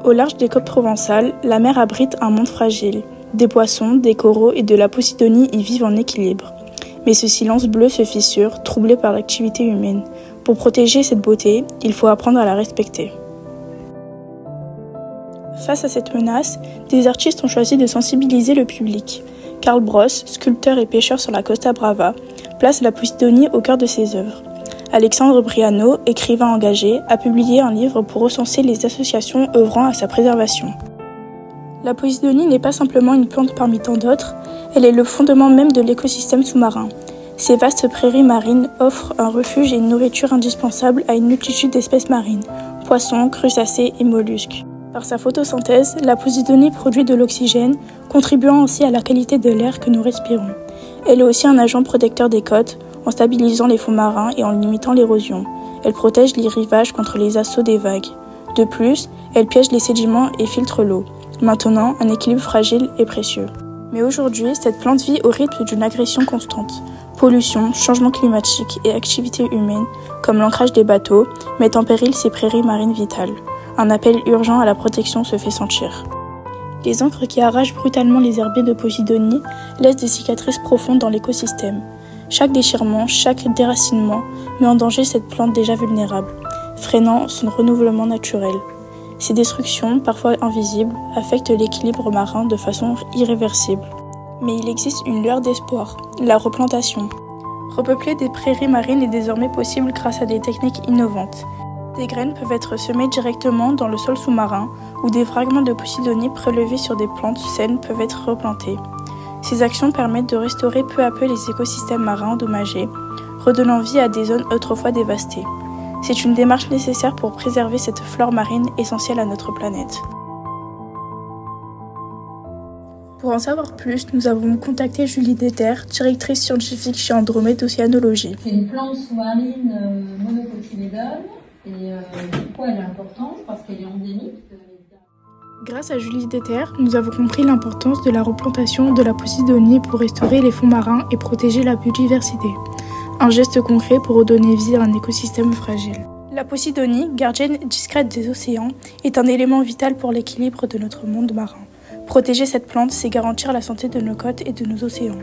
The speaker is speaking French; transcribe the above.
Au large des côtes provençales, la mer abrite un monde fragile. Des poissons, des coraux et de la posidonie y vivent en équilibre. Mais ce silence bleu se fissure, troublé par l'activité humaine. Pour protéger cette beauté, il faut apprendre à la respecter. Face à cette menace, des artistes ont choisi de sensibiliser le public. Karl Bross, sculpteur et pêcheur sur la Costa Brava, place la posidonie au cœur de ses œuvres. Alexandre Briano, écrivain engagé, a publié un livre pour recenser les associations œuvrant à sa préservation. La posidonie n'est pas simplement une plante parmi tant d'autres, elle est le fondement même de l'écosystème sous-marin. Ces vastes prairies marines offrent un refuge et une nourriture indispensable à une multitude d'espèces marines, poissons, crustacés et mollusques. Par sa photosynthèse, la posidonie produit de l'oxygène, contribuant aussi à la qualité de l'air que nous respirons. Elle est aussi un agent protecteur des côtes, en stabilisant les fonds marins et en limitant l'érosion. Elle protège les rivages contre les assauts des vagues. De plus, elle piège les sédiments et filtre l'eau, maintenant un équilibre fragile et précieux. Mais aujourd'hui, cette plante vit au rythme d'une agression constante. Pollution, changement climatique et activités humaines, comme l'ancrage des bateaux, mettent en péril ces prairies marines vitales. Un appel urgent à la protection se fait sentir. Les encres qui arrachent brutalement les herbiers de posidonie laissent des cicatrices profondes dans l'écosystème. Chaque déchirement, chaque déracinement met en danger cette plante déjà vulnérable, freinant son renouvellement naturel. Ces destructions, parfois invisibles, affectent l'équilibre marin de façon irréversible. Mais il existe une lueur d'espoir, la replantation. Repeupler des prairies marines est désormais possible grâce à des techniques innovantes. Des graines peuvent être semées directement dans le sol sous-marin ou des fragments de posidonie prélevés sur des plantes saines peuvent être replantés. Ces actions permettent de restaurer peu à peu les écosystèmes marins endommagés, redonnant vie à des zones autrefois dévastées. C'est une démarche nécessaire pour préserver cette flore marine essentielle à notre planète. Pour en savoir plus, nous avons contacté Julie Deter, directrice scientifique chez Andromède Océanologie. C'est une plante sous-marine monocotylédone et pourquoi elle est importante? Parce qu'elle est endémique. Grâce à Julie Deter, nous avons compris l'importance de la replantation de la posidonie pour restaurer les fonds marins et protéger la biodiversité. Un geste concret pour redonner vie à un écosystème fragile. La posidonie, gardienne discrète des océans, est un élément vital pour l'équilibre de notre monde marin. Protéger cette plante, c'est garantir la santé de nos côtes et de nos océans.